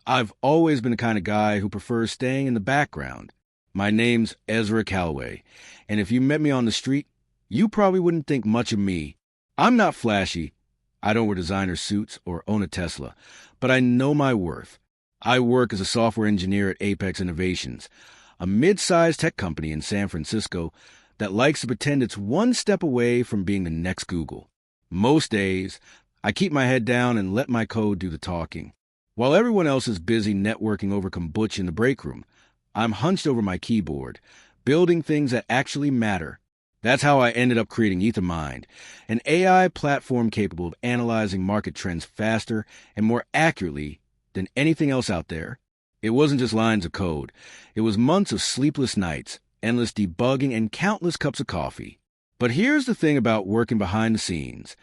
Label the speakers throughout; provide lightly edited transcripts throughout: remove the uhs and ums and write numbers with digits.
Speaker 1: I've always been the kind of guy who prefers staying in the background. My name's Ezra Calloway, and if you met me on the street, you probably wouldn't think much of me. I'm not flashy. I don't wear designer suits or own a Tesla, but I know my worth. I work as a software engineer at Apex Innovations, a mid-sized tech company in San Francisco that likes to pretend it's one step away from being the next Google. Most days, I keep my head down and let my code do the talking. While everyone else is busy networking over kombucha in the break room, I'm hunched over my keyboard, building things that actually matter. That's how I ended up creating Ethermind, an AI platform capable of analyzing market trends faster and more accurately than anything else out there. It wasn't just lines of code. It was months of sleepless nights, endless debugging, and countless cups of coffee. But here's the thing about working behind the scenes.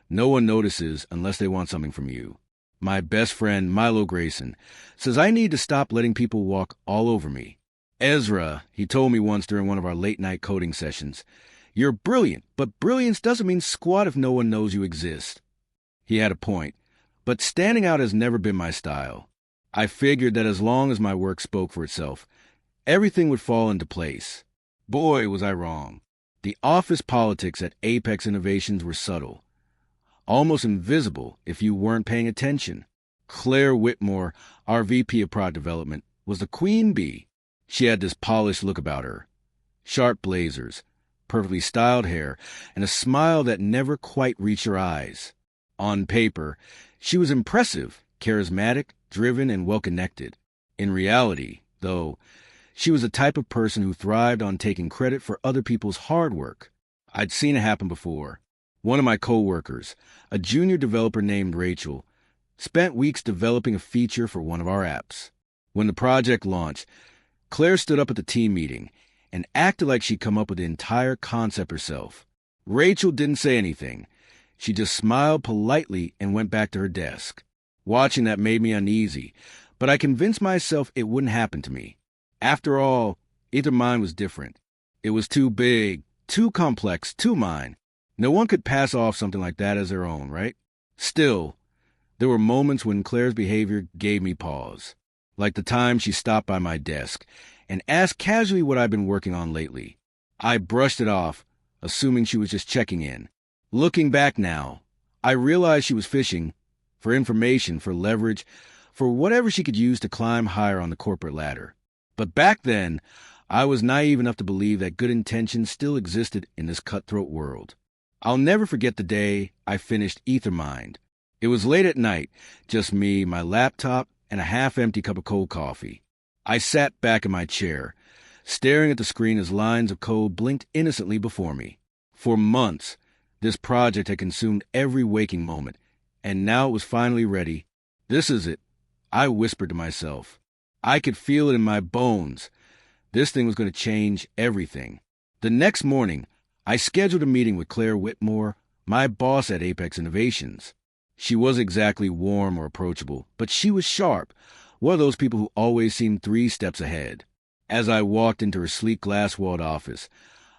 Speaker 1: No one notices unless they want something from you. My best friend, Milo Grayson, says I need to stop letting people walk all over me. Ezra, he told me once during one of our late-night coding sessions, "You're brilliant, but brilliance doesn't mean squat if no one knows you exist." He had a point, but standing out has never been my style. I figured that as long as my work spoke for itself, everything would fall into place. Boy, was I wrong. The office politics at Apex Innovations were subtle, almost invisible if you weren't paying attention. Claire Whitmore, our VP of Product Development, was the queen bee. She had this polished look about her, sharp blazers, perfectly styled hair, and a smile that never quite reached her eyes. On paper, she was impressive, charismatic, driven, and well-connected. In reality, though, she was the type of person who thrived on taking credit for other people's hard work. I'd seen it happen before. One of my coworkers, a junior developer named Rachel, spent weeks developing a feature for one of our apps. When the project launched, Claire stood up at the team meeting and acted like she'd come up with the entire concept herself. Rachel didn't say anything. She just smiled politely and went back to her desk. Watching that made me uneasy, but I convinced myself it wouldn't happen to me. After all, Ethermind was different. It was too big, too complex, too mine. No one could pass off something like that as their own, right? Still, there were moments when Claire's behavior gave me pause, like the time she stopped by my desk and asked casually what I'd been working on lately. I brushed it off, assuming she was just checking in. Looking back now, I realized she was fishing for information, for leverage, for whatever she could use to climb higher on the corporate ladder. But back then, I was naive enough to believe that good intentions still existed in this cutthroat world. I'll never forget the day I finished Ethermind. It was late at night, just me, my laptop, and a half-empty cup of cold coffee. I sat back in my chair, staring at the screen as lines of code blinked innocently before me. For months, this project had consumed every waking moment, and now it was finally ready. This is it, I whispered to myself. I could feel it in my bones. This thing was going to change everything. The next morning, I scheduled a meeting with Claire Whitmore, my boss at Apex Innovations. She wasn't exactly warm or approachable, but she was sharp, one of those people who always seemed 3 steps ahead. As I walked into her sleek glass-walled office,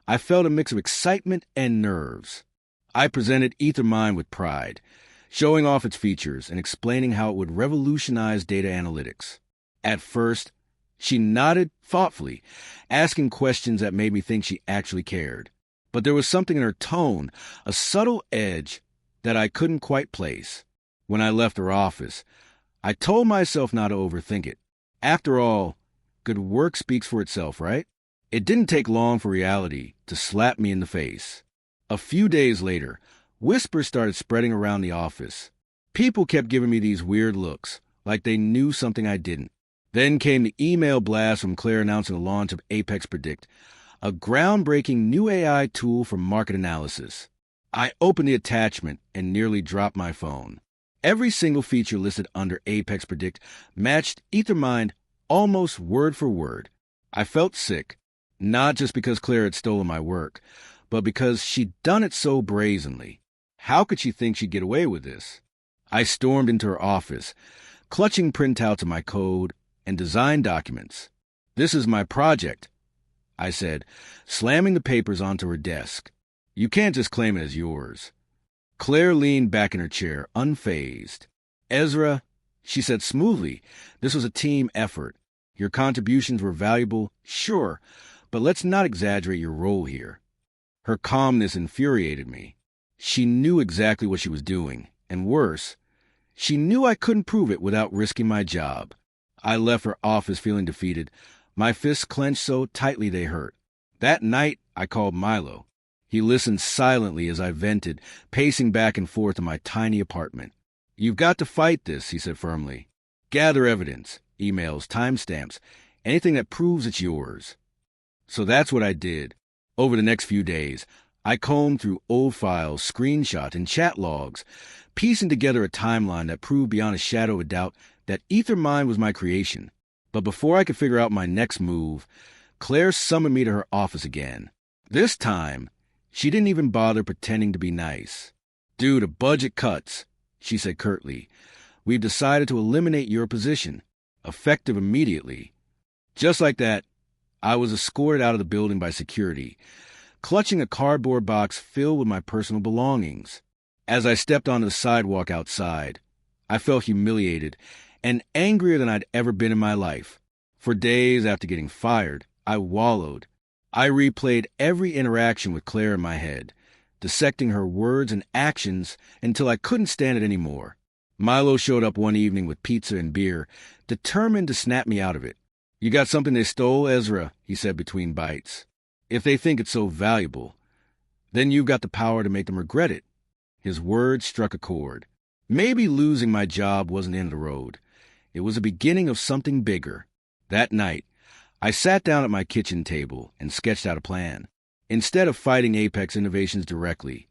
Speaker 1: I felt a mix of excitement and nerves. I presented Ethermind with pride, showing off its features and explaining how it would revolutionize data analytics. At first, she nodded thoughtfully, asking questions that made me think she actually cared. But there was something in her tone, a subtle edge, that I couldn't quite place. When I left her office, I told myself not to overthink it. After all, good work speaks for itself, right? It didn't take long for reality to slap me in the face. A few days later, whispers started spreading around the office. People kept giving me these weird looks, like they knew something I didn't. Then came the email blast from Claire announcing the launch of Apex Predict, a groundbreaking new AI tool for market analysis. I opened the attachment and nearly dropped my phone. Every single feature listed under Apex Predict matched Ethermind almost word for word. I felt sick, not just because Claire had stolen my work, but because she'd done it so brazenly. How could she think she'd get away with this? I stormed into her office, clutching printouts of my code and design documents. "This is my project," I said, slamming the papers onto her desk. "You can't just claim it as yours." Claire leaned back in her chair, unfazed. "Ezra, She said smoothly, "This was a team effort. Your contributions were valuable, sure, but let's not exaggerate your role here." Her calmness infuriated me. She knew exactly what she was doing, and worse, she knew I couldn't prove it without risking my job. I left her office feeling defeated, my fists clenched so tightly they hurt. That night, I called Milo. He listened silently as I vented, pacing back and forth in my tiny apartment. "You've got to fight this," he said firmly. "Gather evidence, emails, timestamps, anything that proves it's yours." So that's what I did. Over the next few days, I combed through old files, screenshots, and chat logs, piecing together a timeline that proved beyond a shadow of a doubt that Ethermind was my creation. But before I could figure out my next move, Claire summoned me to her office again. This time, she didn't even bother pretending to be nice. "Due to budget cuts," she said curtly, "we've decided to eliminate your position, effective immediately." Just like that, I was escorted out of the building by security, clutching a cardboard box filled with my personal belongings. As I stepped onto the sidewalk outside, I felt humiliated and angrier than I'd ever been in my life. For days after getting fired, I wallowed. I replayed every interaction with Claire in my head, dissecting her words and actions until I couldn't stand it anymore. Milo showed up one evening with pizza and beer, determined to snap me out of it. "You got something they stole, Ezra," he said between bites. "If they think it's so valuable, then you've got the power to make them regret it." His words struck a chord. Maybe losing my job wasn't the end of the road. It was the beginning of something bigger. That night, I sat down at my kitchen table and sketched out a plan. Instead of fighting Apex Innovations directly,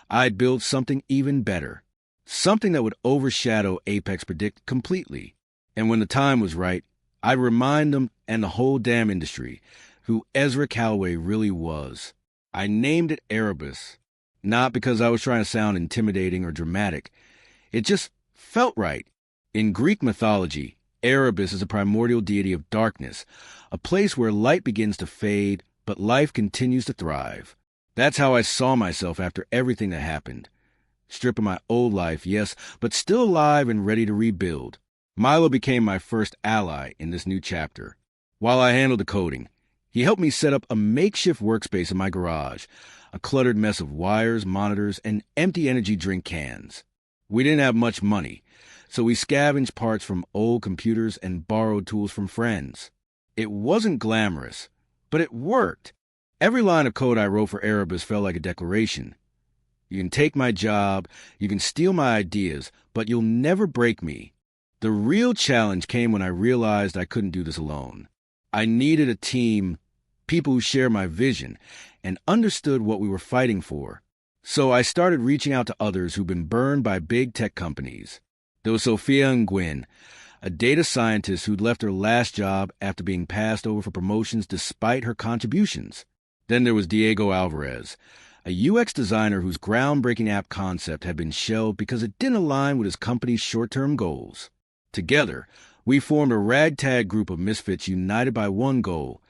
Speaker 1: I'd build something even better. Something that would overshadow Apex Predict completely. And when the time was right, I'd remind them and the whole damn industry who Ezra Calloway really was. I named it Arabus, not because I was trying to sound intimidating or dramatic. It just felt right. In Greek mythology, Arabus is a primordial deity of darkness, a place where light begins to fade, but life continues to thrive. That's how I saw myself after everything that happened. Stripped of my old life, yes, but still alive and ready to rebuild. Milo became my first ally in this new chapter. While I handled the coding, he helped me set up a makeshift workspace in my garage, a cluttered mess of wires, monitors, and empty energy drink cans. We didn't have much money, so we scavenged parts from old computers and borrowed tools from friends. It wasn't glamorous, but it worked. Every line of code I wrote for Arabus felt like a declaration. You can take my job, you can steal my ideas, but you'll never break me. The real challenge came when I realized I couldn't do this alone. I needed a team, people who share my vision, and understood what we were fighting for. So I started reaching out to others who've been burned by big tech companies. There was Sophia Nguyen, a data scientist who'd left her last job after being passed over for promotions despite her contributions. Then there was Diego Alvarez, a UX designer whose groundbreaking app concept had been shelved because it didn't align with his company's short-term goals. Together, we formed a ragtag group of misfits united by one goal: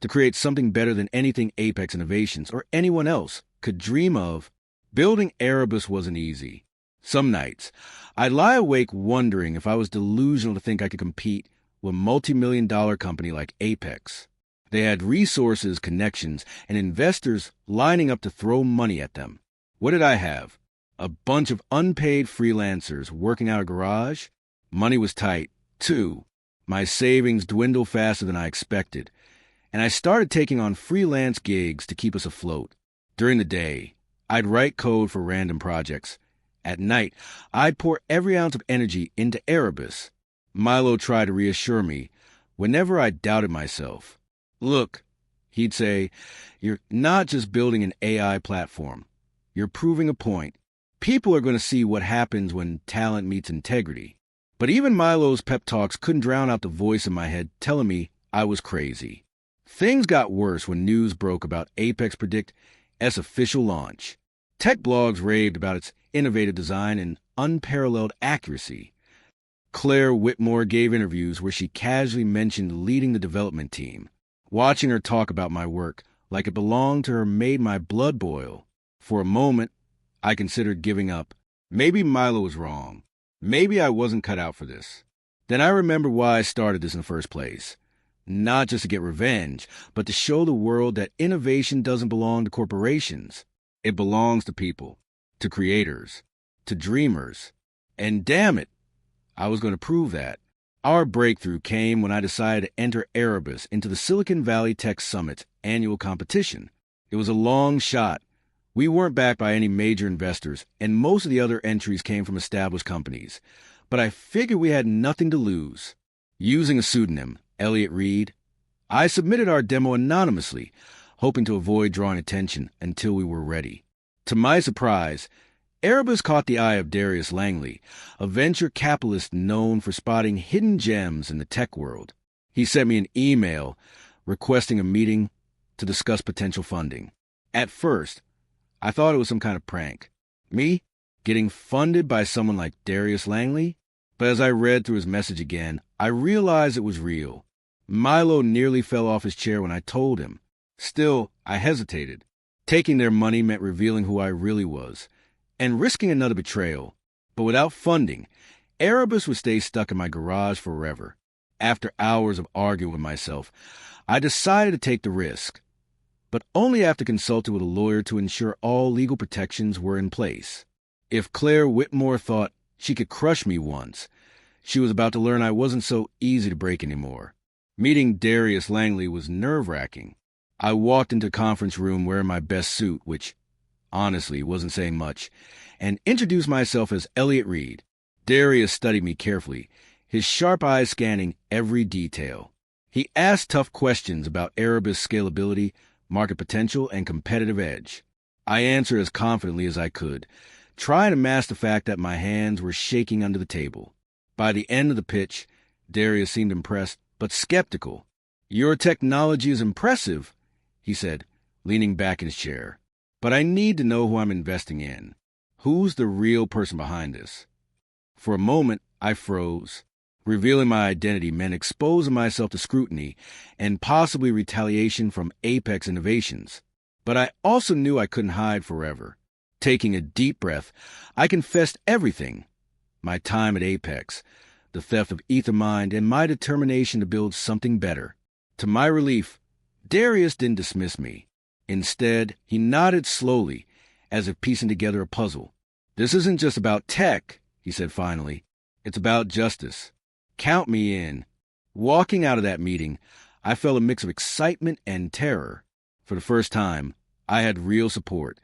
Speaker 1: to create something better than anything Apex Innovations or anyone else could dream of. Building Arabus wasn't easy. Some nights, I'd lie awake wondering if I was delusional to think I could compete with a multi-million-dollar company like Apex. They had resources, connections, and investors lining up to throw money at them. What did I have? A bunch of unpaid freelancers working out of a garage? Money was tight, too. My savings dwindled faster than I expected, and I started taking on freelance gigs to keep us afloat. During the day, I'd write code for random projects. At night, I'd pour every ounce of energy into Arabus. Milo tried to reassure me whenever I doubted myself. "Look," he'd say, "you're not just building an AI platform. You're proving a point. People are going to see what happens when talent meets integrity." But even Milo's pep talks couldn't drown out the voice in my head telling me I was crazy. Things got worse when news broke about Apex Predict as official launch. Tech blogs raved about its innovative design and unparalleled accuracy. Claire Whitmore gave interviews where she casually mentioned leading the development team. Watching her talk about my work like it belonged to her made my blood boil. For a moment, I considered giving up. Maybe Milo was wrong. Maybe I wasn't cut out for this. Then I remembered why I started this in the first place. Not just to get revenge, but to show the world that innovation doesn't belong to corporations. It belongs to people, to creators, to dreamers. And damn it, I was going to prove that. Our breakthrough came when I decided to enter Arabus into the Silicon Valley Tech Summit's annual competition. It was a long shot. We weren't backed by any major investors, and most of the other entries came from established companies. But I figured we had nothing to lose. Using a pseudonym, Elliot Reed, I submitted our demo anonymously, hoping to avoid drawing attention until we were ready. To my surprise, Arabus caught the eye of Darius Langley, a venture capitalist known for spotting hidden gems in the tech world. He sent me an email requesting a meeting to discuss potential funding. At first, I thought it was some kind of prank. Me? Getting funded by someone like Darius Langley? But as I read through his message again, I realized it was real. Milo nearly fell off his chair when I told him. Still, I hesitated. Taking their money meant revealing who I really was, and risking another betrayal. But without funding, Arabus would stay stuck in my garage forever. After hours of arguing with myself, I decided to take the risk, but only after consulting with a lawyer to ensure all legal protections were in place. If Claire Whitmore thought she could crush me once, she was about to learn I wasn't so easy to break anymore. Meeting Darius Langley was nerve-wracking. I walked into the conference room wearing my best suit, which, honestly, wasn't saying much, and introduced myself as Elliot Reed. Darius studied me carefully, his sharp eyes scanning every detail. He asked tough questions about Arabus' scalability, market potential, and competitive edge. I answered as confidently as I could, trying to mask the fact that my hands were shaking under the table. By the end of the pitch, Darius seemed impressed, but skeptical. "Your technology is impressive," he said, leaning back in his chair. "But I need to know who I'm investing in. Who's the real person behind this?" For a moment, I froze. Revealing my identity meant exposing myself to scrutiny and possibly retaliation from Apex Innovations. But I also knew I couldn't hide forever. Taking a deep breath, I confessed everything. My time at Apex, the theft of Ethermind, and my determination to build something better. To my relief, Darius didn't dismiss me. Instead, he nodded slowly, as if piecing together a puzzle. "This isn't just about tech," he said finally. "It's about justice. Count me in." Walking out of that meeting, I felt a mix of excitement and terror. For the first time, I had real support,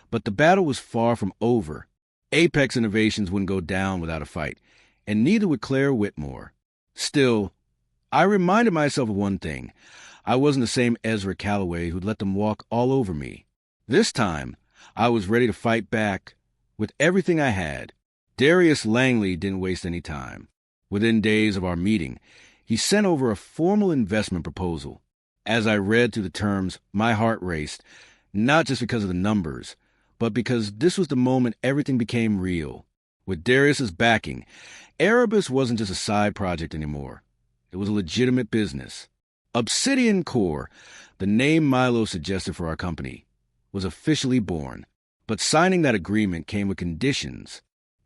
Speaker 1: but the battle was far from over. Apex Innovations wouldn't go down without a fight, and neither would Claire Whitmore. Still, I reminded myself of one thing. I wasn't the same Ezra Calloway who'd let them walk all over me. This time, I was ready to fight back with everything I had. Darius Langley didn't waste any time. Within days of our meeting, he sent over a formal investment proposal. As I read through the terms, my heart raced, not just because of the numbers, but because this was the moment everything became real. With Darius's backing, Arabus wasn't just a side project anymore. It was a legitimate business. Obsidian Core, the name Milo suggested for our company, was officially born. But signing that agreement came with conditions.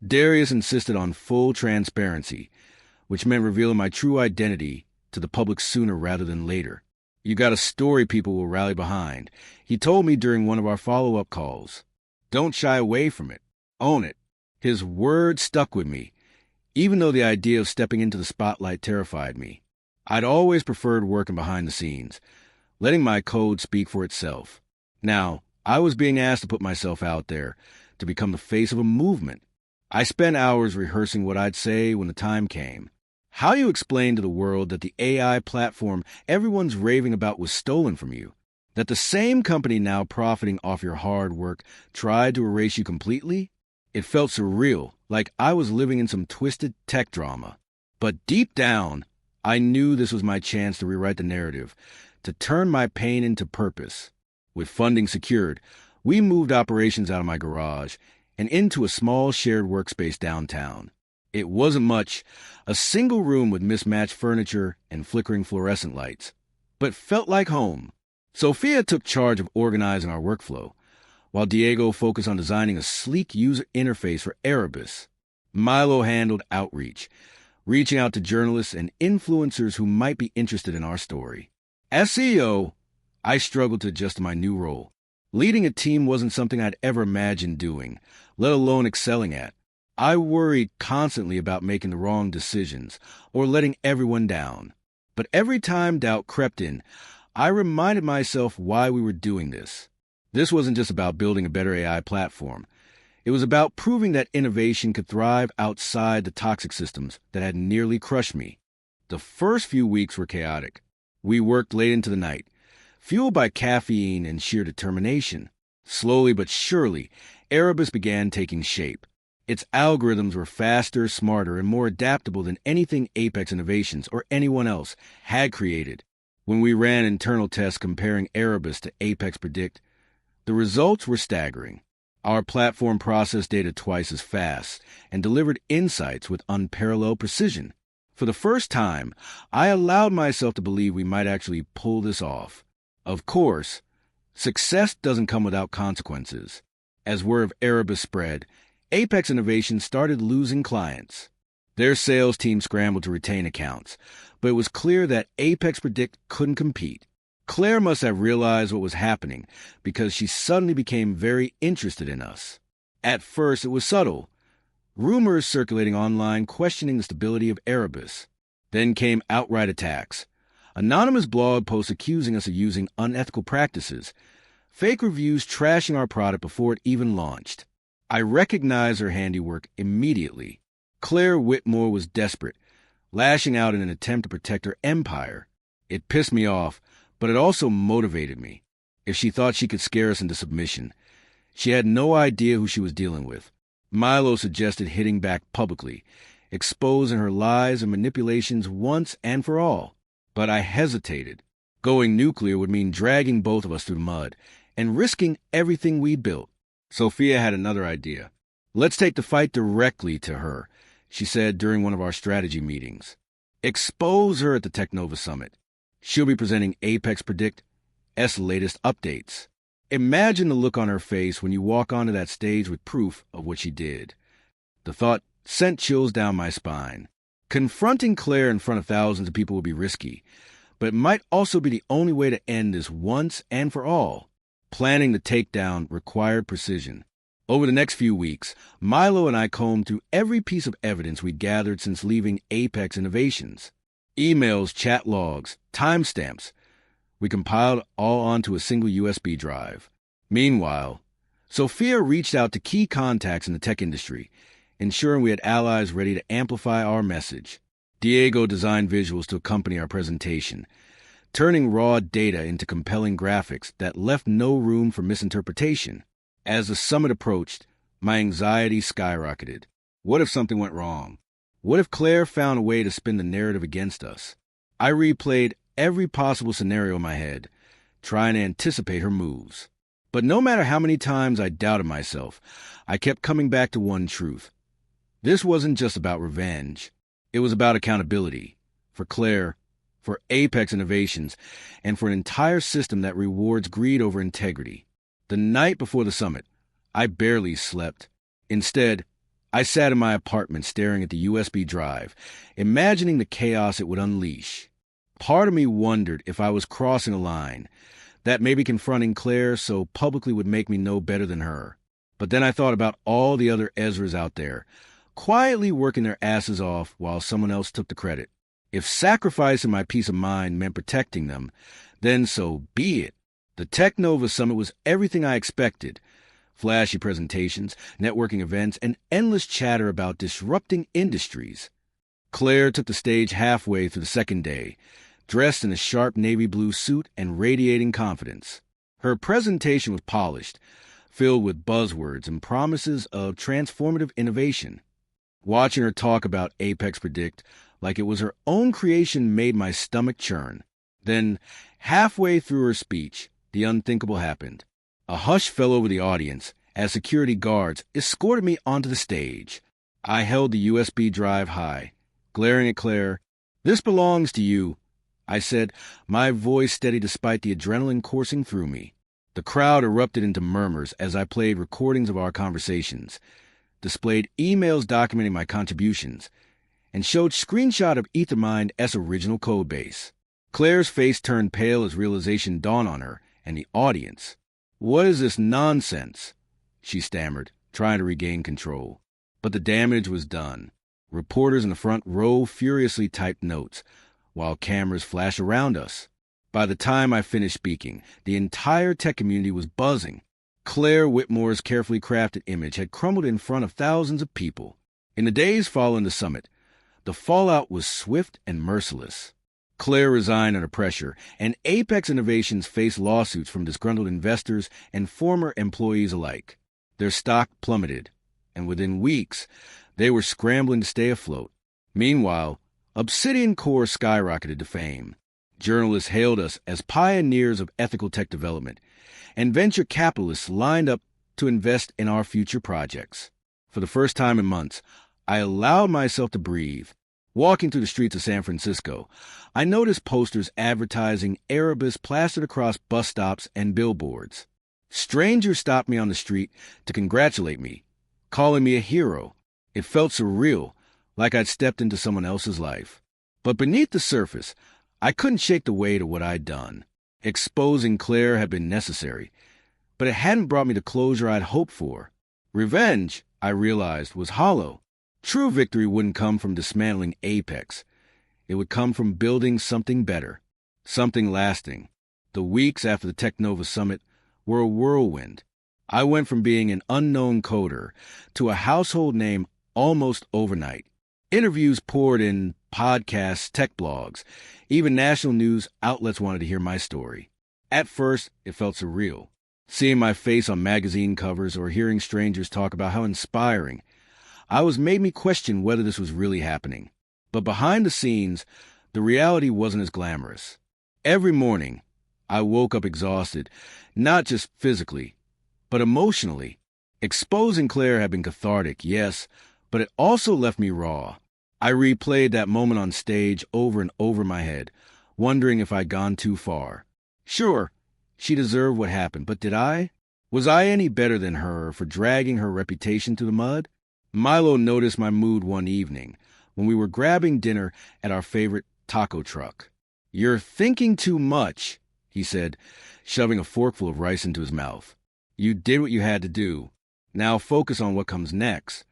Speaker 1: Darius insisted on full transparency, which meant revealing my true identity to the public sooner rather than later. "You got a story people will rally behind," he told me during one of our follow-up calls. "Don't shy away from it. Own it." His words stuck with me, even though the idea of stepping into the spotlight terrified me. I'd always preferred working behind the scenes, letting my code speak for itself. Now, I was being asked to put myself out there, to become the face of a movement. I spent hours rehearsing what I'd say when the time came. How you explain to the world that the AI platform everyone's raving about was stolen from you? That the same company now profiting off your hard work tried to erase you completely? It felt surreal, like I was living in some twisted tech drama. But deep down, I knew this was my chance to rewrite the narrative, to turn my pain into purpose. With funding secured, we moved operations out of my garage and into a small shared workspace downtown. It wasn't much, a single room with mismatched furniture and flickering fluorescent lights, but felt like home. Sophia took charge of organizing our workflow, while Diego focused on designing a sleek user interface for Arabus. Milo handled outreach, reaching out to journalists and influencers who might be interested in our story. As CEO, I struggled to adjust to my new role. Leading a team wasn't something I'd ever imagined doing, let alone excelling at. I worried constantly about making the wrong decisions or letting everyone down. But every time doubt crept in, I reminded myself why we were doing this. This wasn't just about building a better AI platform. It was about proving that innovation could thrive outside the toxic systems that had nearly crushed me. The first few weeks were chaotic. We worked late into the night, fueled by caffeine and sheer determination. Slowly but surely, Arabus began taking shape. Its algorithms were faster, smarter, and more adaptable than anything Apex Innovations or anyone else had created. When we ran internal tests comparing Arabus to Apex Predict, the results were staggering. Our platform processed data twice as fast and delivered insights with unparalleled precision. For the first time, I allowed myself to believe we might actually pull this off. Of course, success doesn't come without consequences. As word of Arabus spread, Apex Innovations started losing clients. Their sales team scrambled to retain accounts, but it was clear that Apex Predict couldn't compete. Claire must have realized what was happening because she suddenly became very interested in us. At first, it was subtle. Rumors circulating online questioning the stability of Arabus. Then came outright attacks. Anonymous blog posts accusing us of using unethical practices. Fake reviews trashing our product before it even launched. I recognized her handiwork immediately. Claire Whitmore was desperate, lashing out in an attempt to protect her empire. It pissed me off, but it also motivated me. If she thought she could scare us into submission, she had no idea who she was dealing with. Milo suggested hitting back publicly, exposing her lies and manipulations once and for all. But I hesitated. Going nuclear would mean dragging both of us through the mud and risking everything we'd built. Sophia had another idea. Let's take the fight directly to her, she said during one of our strategy meetings. Expose her at the Technova Summit. She'll be presenting Apex Predict's latest updates. Imagine the look on her face when you walk onto that stage with proof of what she did. The thought sent chills down my spine. Confronting Claire in front of thousands of people would be risky, but it might also be the only way to end this once and for all. Planning the takedown required precision. Over the next few weeks, Milo and I combed through every piece of evidence we'd gathered since leaving Apex Innovations. Emails, chat logs, timestamps. We compiled all onto a single USB drive. Meanwhile, Sophia reached out to key contacts in the tech industry, ensuring we had allies ready to amplify our message. Diego designed visuals to accompany our presentation, turning raw data into compelling graphics that left no room for misinterpretation. As the summit approached, my anxiety skyrocketed. What if something went wrong? What if Claire found a way to spin the narrative against us? I replayed every possible scenario in my head, trying to anticipate her moves. But no matter how many times I doubted myself, I kept coming back to one truth. This wasn't just about revenge. It was about accountability. For Claire, for Apex Innovations, and for an entire system that rewards greed over integrity. The night before the summit, I barely slept. Instead, I sat in my apartment staring at the USB drive, imagining the chaos it would unleash. Part of me wondered if I was crossing a line, that maybe confronting Claire so publicly would make me no better than her. But then I thought about all the other Ezras out there, quietly working their asses off while someone else took the credit. If sacrificing my peace of mind meant protecting them, then so be it. The Technova Summit was everything I expected. Flashy presentations, networking events, and endless chatter about disrupting industries. Claire took the stage halfway through the second day, dressed in a sharp navy blue suit and radiating confidence. Her presentation was polished, filled with buzzwords and promises of transformative innovation. Watching her talk about Apex Predict like it was her own creation made my stomach churn. Then, halfway through her speech, the unthinkable happened. A hush fell over the audience as security guards escorted me onto the stage. I held the USB drive high, glaring at Claire. "This belongs to you," I said, my voice steady despite the adrenaline coursing through me. The crowd erupted into murmurs as I played recordings of our conversations. displayed emails documenting my contributions, and showed screenshot of Ethermind's original codebase. Claire's face turned pale as realization dawned on her and the audience. "What is this nonsense?" she stammered, trying to regain control. But the damage was done. Reporters in the front row furiously typed notes, while cameras flashed around us. By the time I finished speaking, the entire tech community was buzzing. Claire Whitmore's carefully crafted image had crumbled in front of thousands of people. In the days following the summit, the fallout was swift and merciless. Claire resigned under pressure, and Apex Innovations faced lawsuits from disgruntled investors and former employees alike. Their stock plummeted, and within weeks, they were scrambling to stay afloat. Meanwhile, Obsidian Core skyrocketed to fame. Journalists hailed us as pioneers of ethical tech development, and venture capitalists lined up to invest in our future projects. For the first time in months, I allowed myself to breathe. Walking through the streets of San Francisco, I noticed posters advertising Arabus plastered across bus stops and billboards. Strangers stopped me on the street to congratulate me, calling me a hero. It felt surreal, like I'd stepped into someone else's life. But beneath the surface, I couldn't shake the weight of what I'd done. Exposing Claire had been necessary, but it hadn't brought me the closure I'd hoped for. Revenge, I realized, was hollow. True victory wouldn't come from dismantling Apex. It would come from building something better, something lasting. The weeks after the Technova Summit were a whirlwind. I went from being an unknown coder to a household name almost overnight. Interviews poured in, podcasts, tech blogs. Even national news outlets wanted to hear my story. At first, it felt surreal. Seeing my face on magazine covers or hearing strangers talk about how inspiring I was made me question whether this was really happening. But behind the scenes, the reality wasn't as glamorous. Every morning, I woke up exhausted, not just physically, but emotionally. Exposing Claire had been cathartic, yes, but it also left me raw. I replayed that moment on stage over and over in my head, wondering if I'd gone too far. Sure, she deserved what happened, but did I? Was I any better than her for dragging her reputation through the mud? Milo noticed my mood one evening when we were grabbing dinner at our favorite taco truck. "You're thinking too much," he said, shoving a forkful of rice into his mouth. "You did what you had to do. Now focus on what comes next."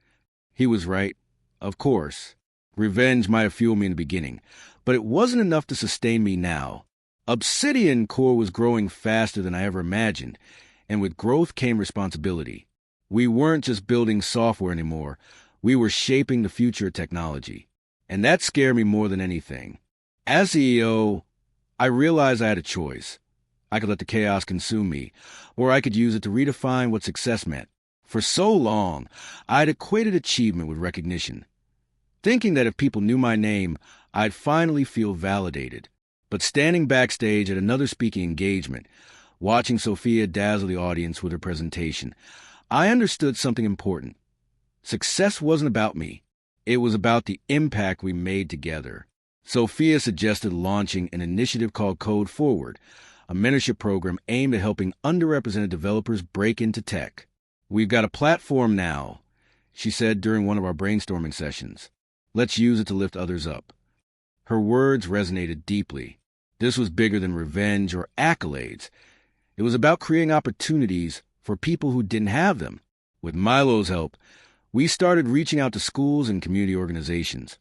Speaker 1: He was right. Of course. Revenge might have fueled me in the beginning, but it wasn't enough to sustain me now. Obsidian Core was growing faster than I ever imagined, and with growth came responsibility. We weren't just building software anymore. We were shaping the future of technology. And that scared me more than anything. As CEO, I realized I had a choice. I could let the chaos consume me, or I could use it to redefine what success meant. For so long, I'd equated achievement with recognition, thinking that if people knew my name, I'd finally feel validated. But standing backstage at another speaking engagement, watching Sophia dazzle the audience with her presentation, I understood something important. Success wasn't about me. It was about the impact we made together. Sophia suggested launching an initiative called Code Forward, a mentorship program aimed at helping underrepresented developers break into tech. "We've got a platform now," she said during one of our brainstorming sessions. "Let's use it to lift others up." Her words resonated deeply. This was bigger than revenge or accolades. It was about creating opportunities for people who didn't have them. With Milo's help, we started reaching out to schools and community organizations,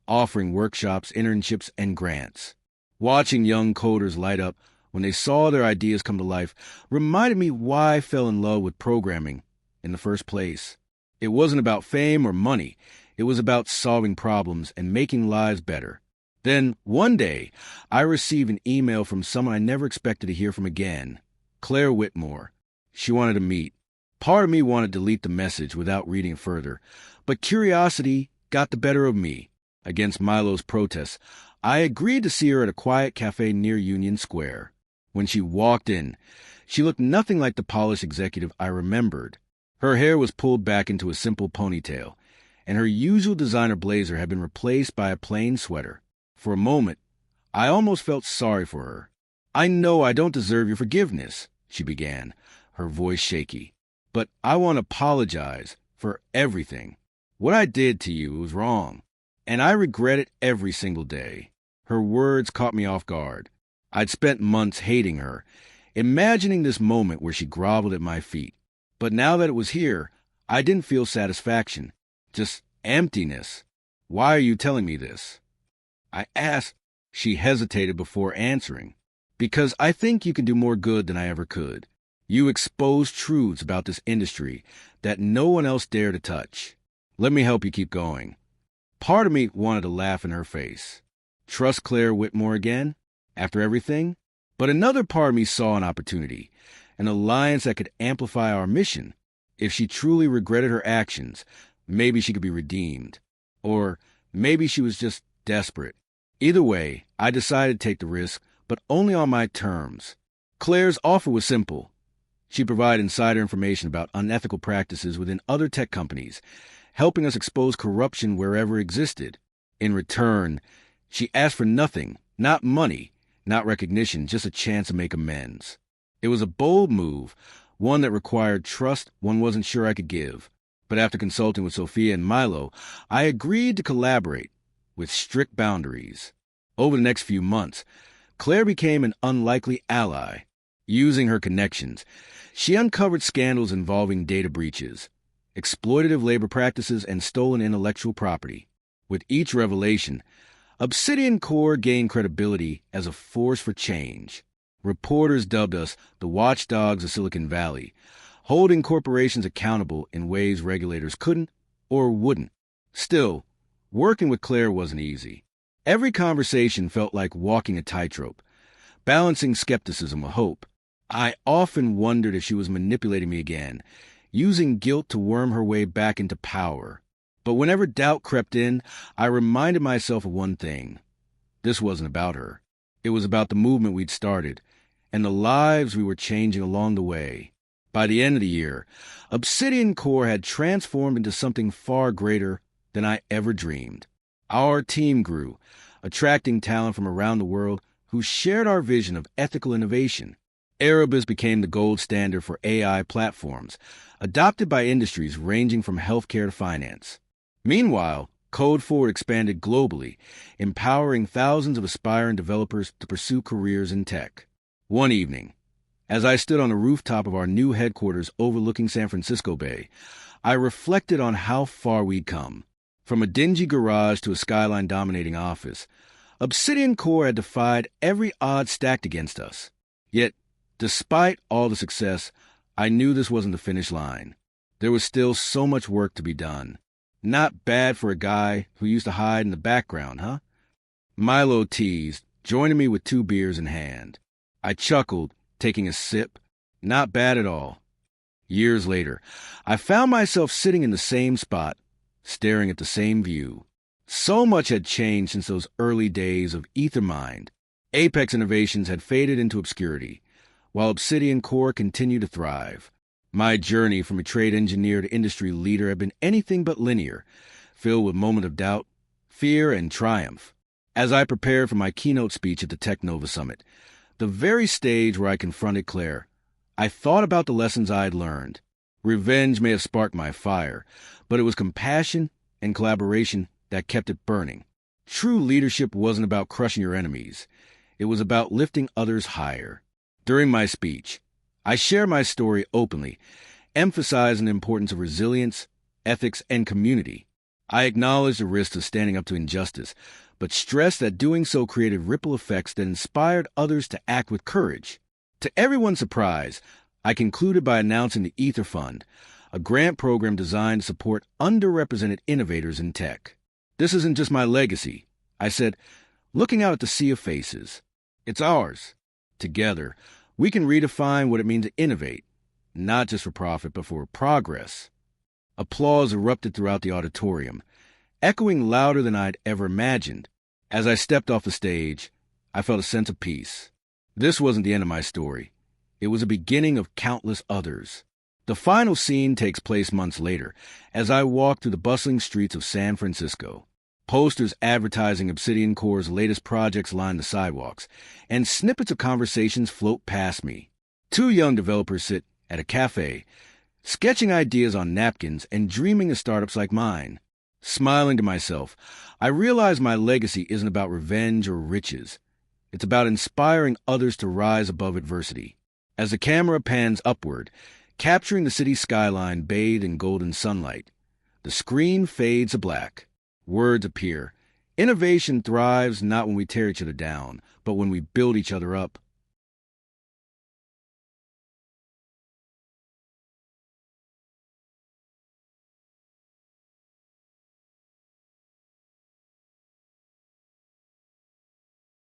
Speaker 1: offering workshops, internships, and grants. Watching young coders light up when they saw their ideas come to life reminded me why I fell in love with programming in the first place. It wasn't about fame or money. It was about solving problems and making lives better. Then, one day, I received an email from someone I never expected to hear from again, Claire Whitmore. She wanted to meet. Part of me wanted to delete the message without reading it further, but curiosity got the better of me. Against Milo's protests, I agreed to see her at a quiet cafe near Union Square. When she walked in, she looked nothing like the polished executive I remembered. Her hair was pulled back into a simple ponytail, and her usual designer blazer had been replaced by a plain sweater. For a moment, I almost felt sorry for her. "I know I don't deserve your forgiveness," she began, her voice shaky. "But I want to apologize for everything. What I did to you was wrong, and I regret it every single day. Her words caught me off guard. I'd spent months hating her, imagining this moment where she groveled at my feet. But now that it was here, I didn't feel satisfaction, just emptiness. Why are you telling me this? I asked. She hesitated before answering. Because I think you can do more good than I ever could. You expose truths about this industry that no one else dare to touch. Let me help you keep going. Part of me wanted to laugh in her face. Trust Claire Whitmore again? After everything? But another part of me saw an opportunity, an alliance that could amplify our mission. If she truly regretted her actions, maybe she could be redeemed. Or maybe she was just desperate. Either way, I decided to take the risk, but only on my terms. Claire's offer was simple. She provided insider information about unethical practices within other tech companies, helping us expose corruption wherever it existed. In return, she asked for nothing, not money, not recognition, just a chance to make amends. It was a bold move, one that required trust one wasn't sure I could give. But after consulting with Sophia and Milo, I agreed to collaborate, with strict boundaries. Over the next few months, Claire became an unlikely ally. Using her connections, she uncovered scandals involving data breaches, exploitative labor practices, and stolen intellectual property. With each revelation, Obsidian Core gained credibility as a force for change. Reporters dubbed us the watchdogs of Silicon Valley, holding corporations accountable in ways regulators couldn't or wouldn't. Still, working with Claire wasn't easy. Every conversation felt like walking a tightrope, balancing skepticism with hope. I often wondered if she was manipulating me again, using guilt to worm her way back into power. But whenever doubt crept in, I reminded myself of one thing. This wasn't about her. It was about the movement we'd started, and the lives we were changing along the way. By the end of the year, Obsidian Core had transformed into something far greater than I ever dreamed. Our team grew, attracting talent from around the world who shared our vision of ethical innovation. Arabus became the gold standard for AI platforms, adopted by industries ranging from healthcare to finance. Meanwhile, Code Forward expanded globally, empowering thousands of aspiring developers to pursue careers in tech. One evening, as I stood on the rooftop of our new headquarters overlooking San Francisco Bay, I reflected on how far we'd come. From a dingy garage to a skyline-dominating office, Obsidian Core had defied every odds stacked against us. Yet, despite all the success, I knew this wasn't the finish line. There was still so much work to be done. Not bad for a guy who used to hide in the background, huh? Milo teased, joining me with 2 beers in hand. I chuckled, taking a sip. Not bad at all. Years later, I found myself sitting in the same spot, staring at the same view. So much had changed since those early days of Ethermind. Apex innovations had faded into obscurity, while Obsidian Core continued to thrive. My journey from a trade engineer to industry leader had been anything but linear, filled with moments of doubt, fear, and triumph. As I prepared for my keynote speech at the Technova Summit, the very stage where I confronted Claire, I thought about the lessons I had learned. Revenge may have sparked my fire, but it was compassion and collaboration that kept it burning. True leadership wasn't about crushing your enemies. It was about lifting others higher. During my speech, I shared my story openly, emphasizing the importance of resilience, ethics, and community. I acknowledged the risks of standing up to injustice, but stressed that doing so created ripple effects that inspired others to act with courage. To everyone's surprise, I concluded by announcing the Ether Fund, a grant program designed to support underrepresented innovators in tech. This isn't just my legacy, I said, looking out at the sea of faces. It's ours. Together, we can redefine what it means to innovate, not just for profit, but for progress. Applause erupted throughout the auditorium, echoing louder than I'd ever imagined. As I stepped off the stage, I felt a sense of peace. This wasn't the end of my story. It was the beginning of countless others. The final scene takes place months later, as I walk through the bustling streets of San Francisco. Posters advertising Obsidian Core's latest projects line the sidewalks, and snippets of conversations float past me. 2 young developers sit at a cafe, sketching ideas on napkins and dreaming of startups like mine. Smiling to myself, I realize my legacy isn't about revenge or riches. It's about inspiring others to rise above adversity. As the camera pans upward, capturing the city's skyline bathed in golden sunlight, the screen fades to black. Words appear. Innovation thrives not when we tear each other down, but when we build each other up.